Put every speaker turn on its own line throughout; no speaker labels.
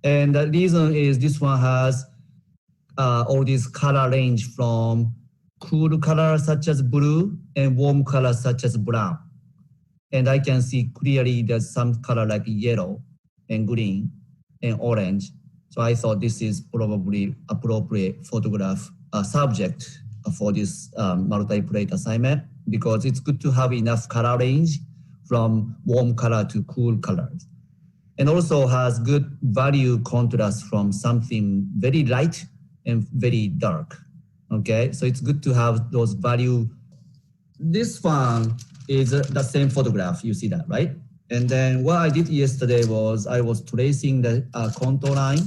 And the reason is this one has all these color range from cool colors such as blue and warm colors such as brown. And I can see clearly there's some color like yellow and green and orange. So I thought this is probably appropriate photograph subject for this multi-plate assignment, because it's good to have enough color range from warm color to cool colors. And also has good value contrast from something very light and very dark. Okay, so it's good to have those value. This one is the same photograph, you see that, right? And then what I did yesterday was I was tracing the contour line.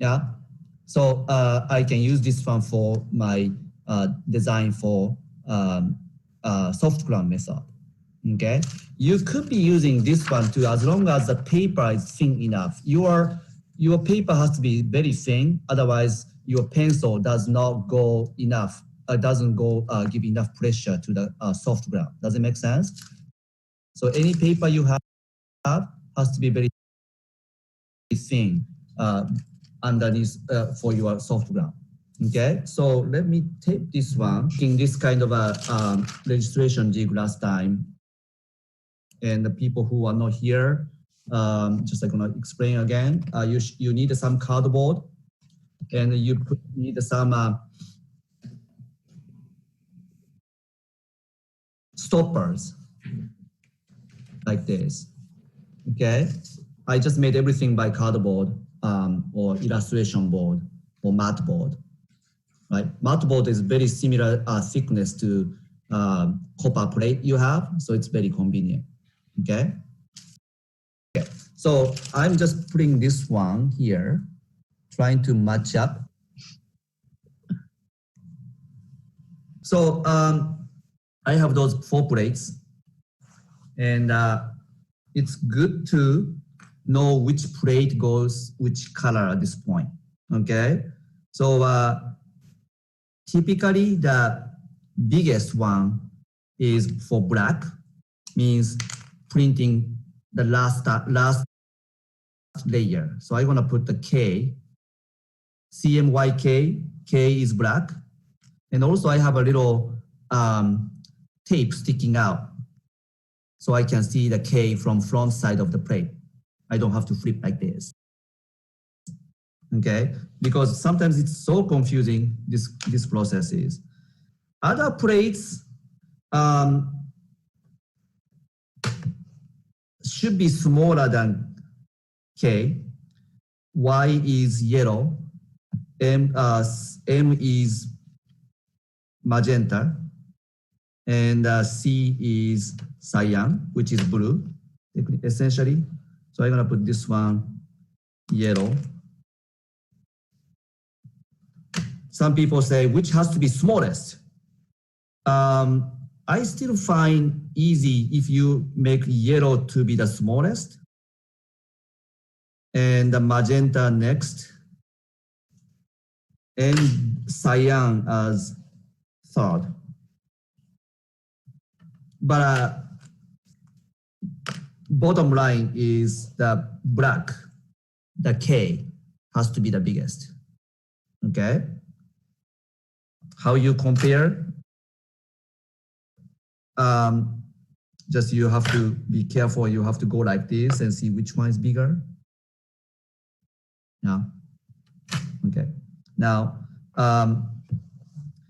Yeah, so I can use this one for my design for soft ground method. Okay, you could be using this one too, as long as the paper is thin enough. Your paper has to be very thin, otherwise your pencil does not go enough, doesn't go give enough pressure to the soft ground. Does it make sense? So any paper you have has to be very thin underneath for your soft ground. Okay, so let me take this one. In this kind of a registration jig last time, and the people who are not here, just I'm gonna explain again. You need some cardboard, and you need some stoppers like this. Okay, I just made everything by cardboard or illustration board or mat board. Right, mat board is very similar thickness to copper plate you have, so it's very convenient. Okay. Okay. So I'm just putting this one here, trying to match up. So I have those 4 plates, and it's good to know which plate goes which color at this point. Okay. So typically the biggest one is for black, means printing the last layer. So I'm gonna put the K, CMYK, K is black. And also I have a little tape sticking out, so I can see the K from front side of the plate. I don't have to flip like this. Okay, because sometimes it's so confusing, this process is. Other plates should be smaller than K. Y is yellow, M is magenta, and C is cyan, which is blue, essentially. So I'm gonna put this one yellow. Some people say, which has to be smallest? I still find easy if you make yellow to be the smallest and the magenta next and cyan as third. But bottom line is the black, the K has to be the biggest. Okay? How you compare? Just you have to be careful. You have to go like this and see which one is bigger. Yeah. Okay. Now, and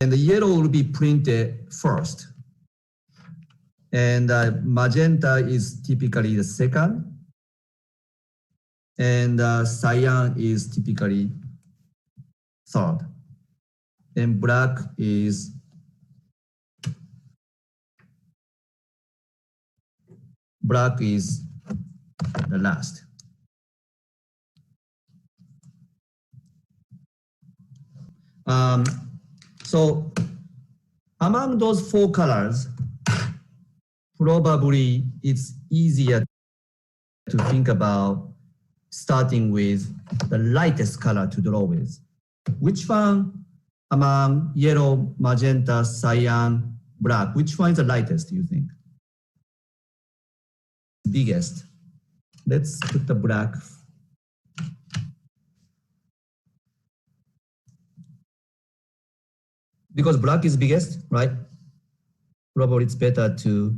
the yellow will be printed first. And magenta is typically the second. And cyan is typically third. And black is the last. So among those 4 colors, probably it's easier to think about starting with the lightest color to draw with. Which one among yellow, magenta, cyan, black, which one is the lightest, do you think? Biggest. Let's put the black. Because black is biggest, right? Probably it's better to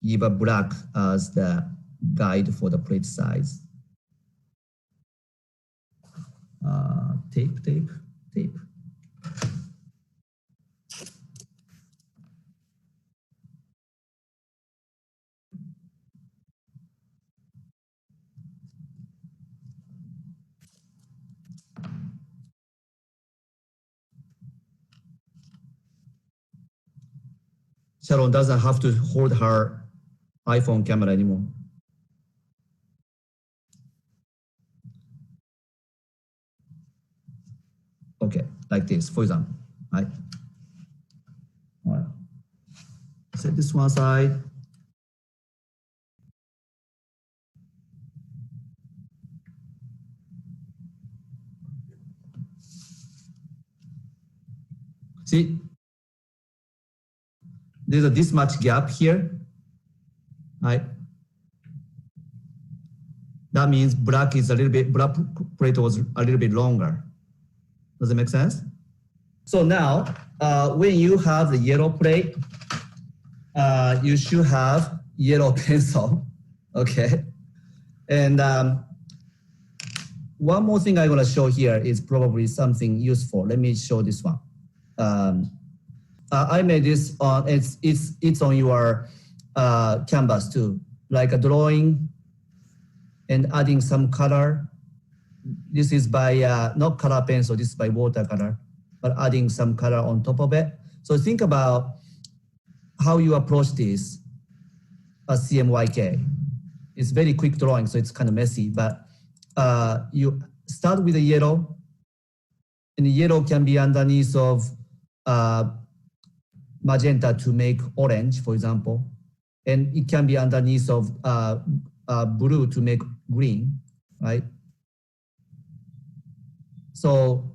give a black as the guide for the plate size. Tape. Sharon doesn't have to hold her iPhone camera anymore. Okay, like this, for example, right? All right. Set this one aside. See, there's this much gap here, right? That means black plate was a little bit longer. Does it make sense? So now, when you have the yellow plate, you should have yellow pencil, okay? And one more thing I'm gonna show here is probably something useful. Let me show this one. I made this on, it's on your canvas too, like a drawing and adding some color. This is by, not color pencil, this is by watercolor, but adding some color on top of it. So think about how you approach this as CMYK. It's very quick drawing, so it's kind of messy, but you start with the yellow, and the yellow can be underneath of magenta to make orange, for example, and it can be underneath of blue to make green, right? So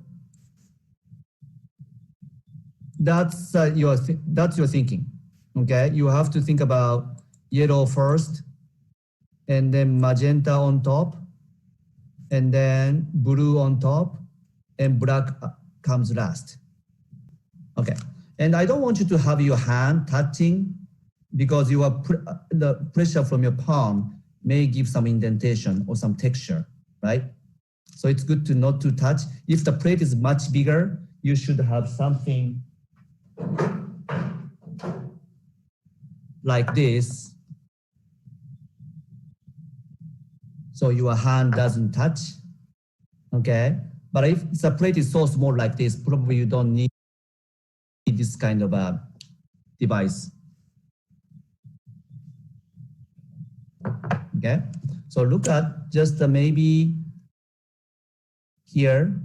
that's your thinking, okay? You have to think about yellow first, and then magenta on top, and then blue on top, and black comes last. Okay, and I don't want you to have your hand touching because the pressure from your palm may give some indentation or some texture, right? So it's good to not to touch. If the plate is much bigger, you should have something like this, so your hand doesn't touch, okay? But if the plate is so small like this, probably you don't need this kind of a device, okay? So look at just maybe here,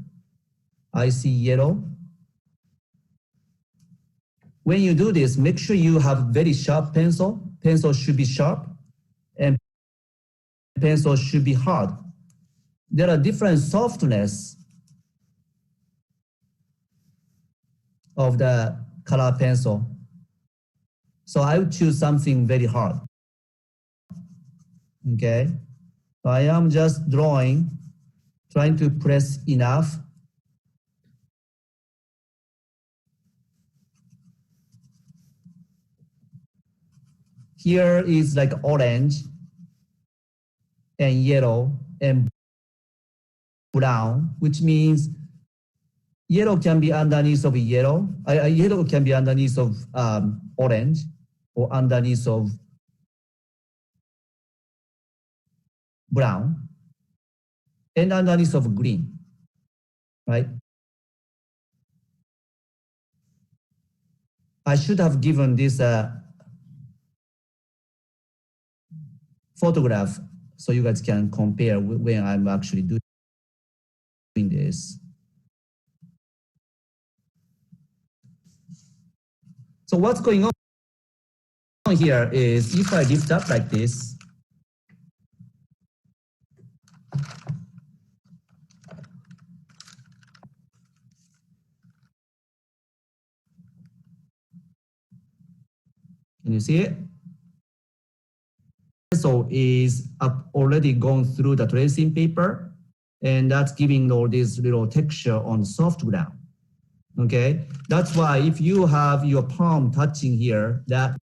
I see yellow. When you do this, make sure you have very sharp pencil. Pencil should be sharp, and pencil should be hard. There are different softness of the color pencil. So I would choose something very hard, okay? So I am just drawing, trying to press enough. Here is like orange and yellow and brown, which means yellow can be underneath of yellow. Yellow can be underneath of orange or underneath of brown and underneath of green, right? I should have given this photograph so you guys can compare when I'm actually doing this. So what's going on here is if I lift up like this, can you see it? pencil is already gone through the tracing paper, and that's giving all this little texture on soft ground. Okay, that's why if you have your palm touching here, that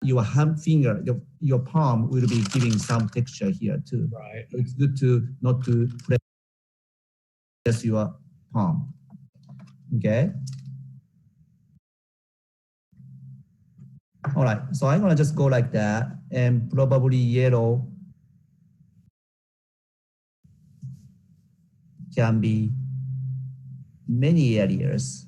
your hand finger, your palm will be giving some texture here too.
Right.
So it's good to not to press your palm. Okay. All right, so I'm gonna just go like that, and probably yellow can be many areas.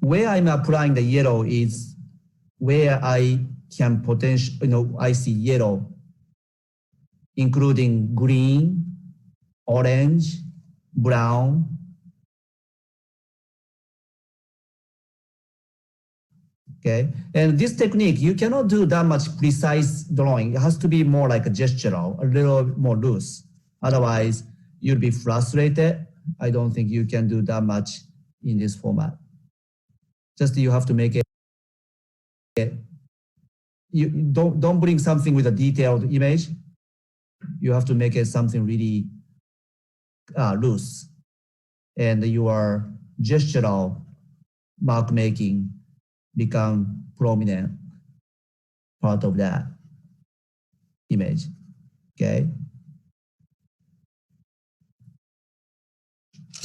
Where I'm applying the yellow is where I can potentially, I see yellow, including green, orange, brown. Okay, and this technique, you cannot do that much precise drawing. It has to be more like a gestural, a little more loose. Otherwise, you'll be frustrated. I don't think you can do that much in this format. Just you have to make it. You don't bring something with a detailed image. You have to make it something really loose, and your gestural mark making become prominent part of that image. Okay.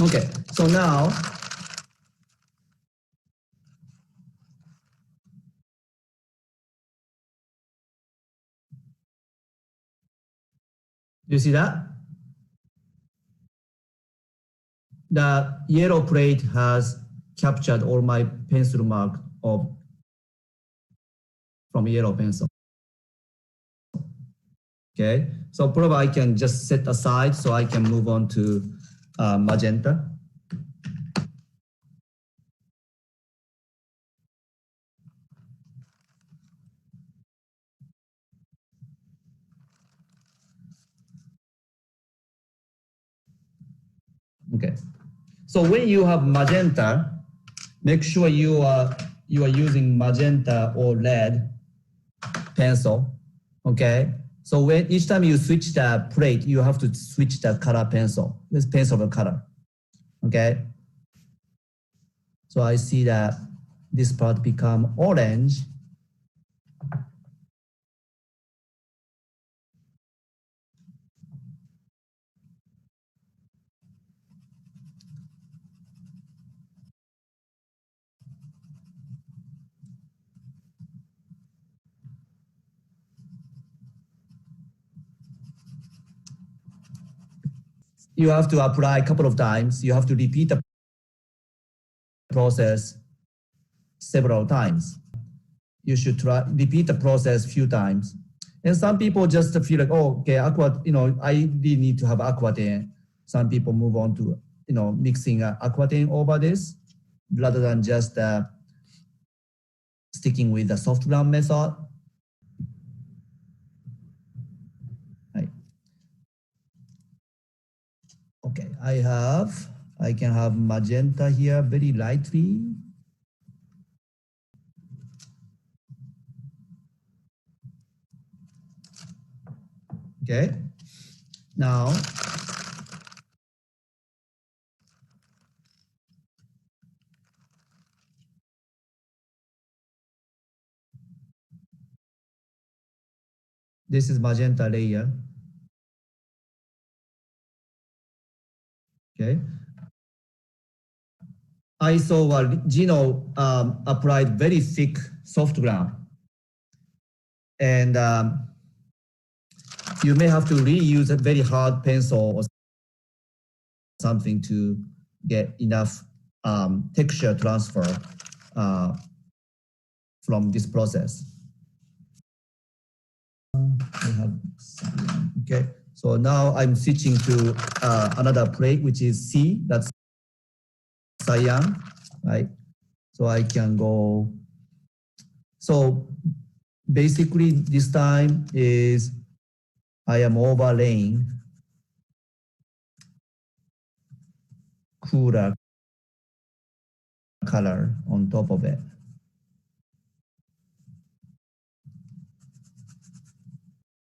Okay. So now you see that the yellow plate has captured all my pencil mark from yellow pencil. Okay, so probably I can just set aside so I can move on to magenta. Okay, so when you have magenta, make sure you are using magenta or red pencil. Okay, so when each time you switch the plate, you have to switch the color pencil. This pencil of color. Okay, so I see that this part become orange. You have to apply a couple of times. You have to repeat the process several times. You should repeat the process a few times. And some people just feel like, oh, okay, I really need to have aquatine. Some people move on to, mixing aquatine over this rather than just sticking with the soft ground method. Right. Okay, I can have magenta here very lightly. Okay, now this is magenta layer. Okay, I saw Gino applied very thick soft ground, and you may have to reuse a very hard pencil or something to get enough texture transfer from this process. Okay, so now I'm switching to another plate, which is C, that's cyan, right? So I can go, so basically this time is I am overlaying cooler color on top of it.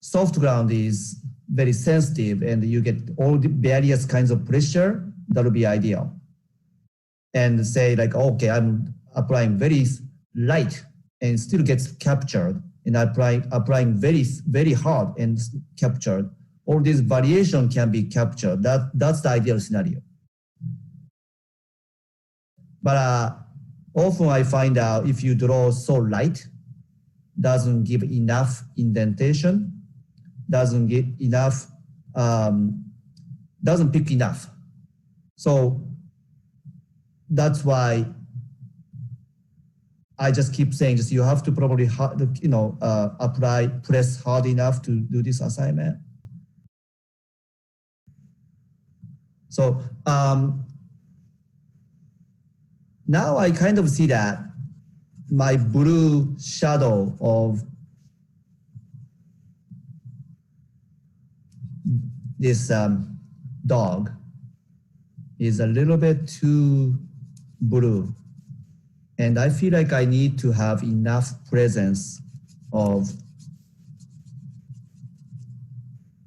Soft ground is very sensitive and you get all the various kinds of pressure. That would be ideal. And say like, okay, I'm applying very light and still gets captured, and applying very hard and captured. All this variation can be captured. That's the ideal scenario. But often I find out if you draw so light, doesn't give enough indentation, doesn't get enough, doesn't pick enough. So that's why I just keep saying, just you have to probably press hard enough to do this assignment. So now I kind of see that my blue shadow of this dog is a little bit too blue. And I feel like I need to have enough presence of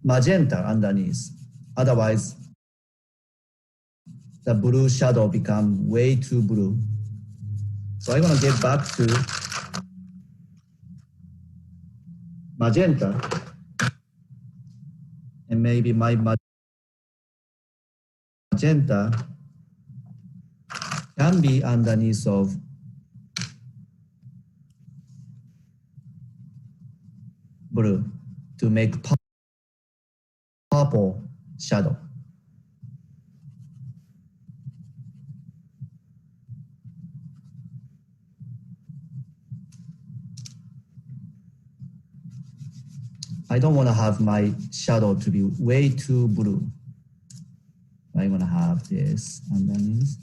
magenta underneath. Otherwise, the blue shadow become way too blue. So I'm gonna get back to magenta, and maybe my magenta can be underneath of blue to make purple shadow. I don't want to have my shadow to be way too blue. I'm gonna have this underneath.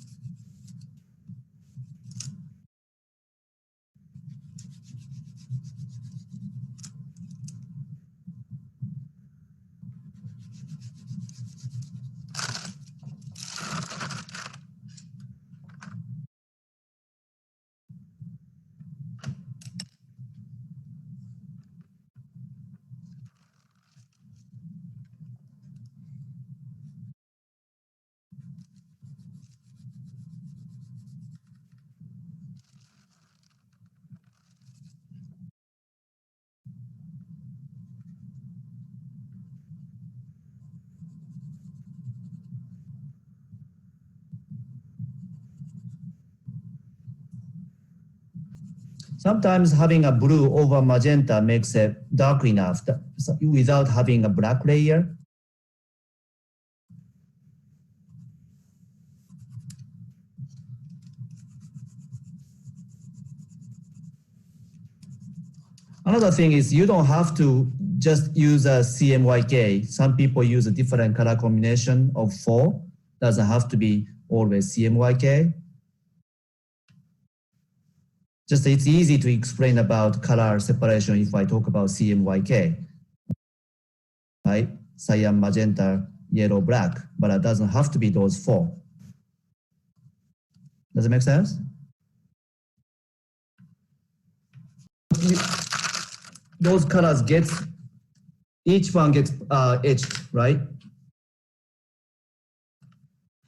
Sometimes having a blue over magenta makes it dark enough without having a black layer. Another thing is you don't have to just use a CMYK. Some people use a different color combination of 4. Doesn't have to be always CMYK. Just it's easy to explain about color separation if I talk about CMYK, right? Cyan, magenta, yellow, black, but it doesn't have to be those 4. Does it make sense? Those colors each one gets etched, right?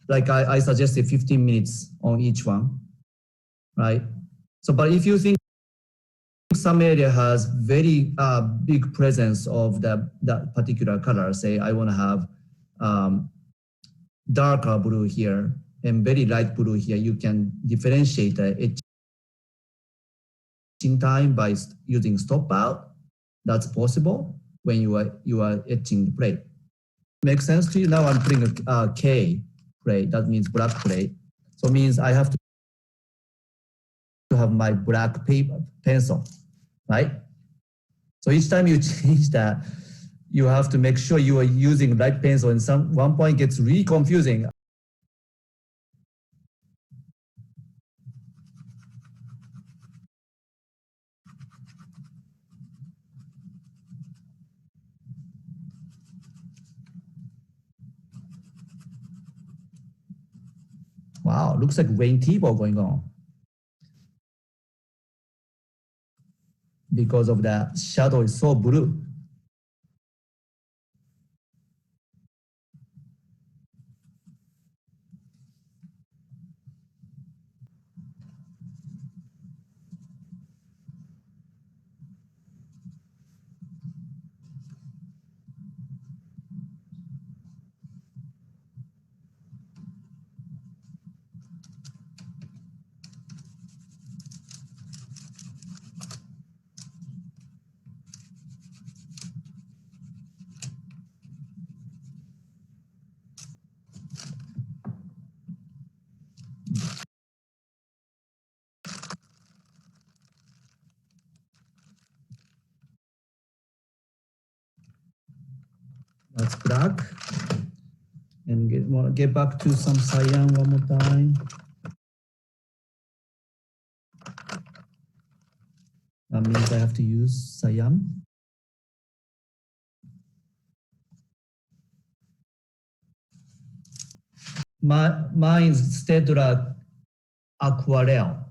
Like I suggested 15 minutes on each one, right? So, but if you think some area has very big presence of that particular color, say I want to have darker blue here and very light blue here, you can differentiate the etching time by using stop out. That's possible when you are etching the plate. Makes sense to you? Now I'm putting a K plate. That means black plate. So it means I have to have my black paper pencil, right? So each time you change that, you have to make sure you are using light pencil, and one point gets really confusing. Wow, looks like rain table going on. Because of the shadow is so blue. That's black. And want to get back to some cyan one more time. That means I have to use cyan. Mine is Stedra Aquarelle.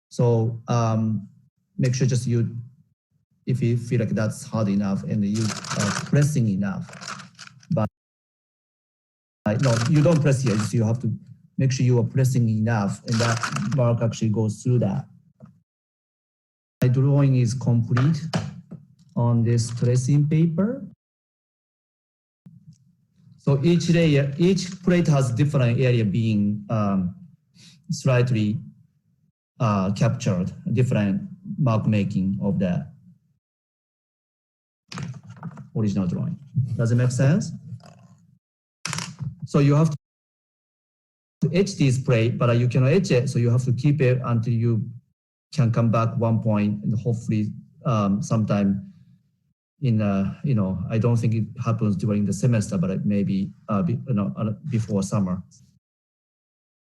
So make sure just you, if you feel like that's hard enough and you are pressing enough. But no, you don't press here. So you have to make sure you are pressing enough, and that mark actually goes through that. My drawing is complete on this tracing paper. So each layer, each plate has different area being slightly captured, different mark making of the original drawing. Does it make sense? So you have to etch this plate, but you cannot etch it, so you have to keep it until you can come back one point, and hopefully sometime in I don't think it happens during the semester, but it maybe before summer.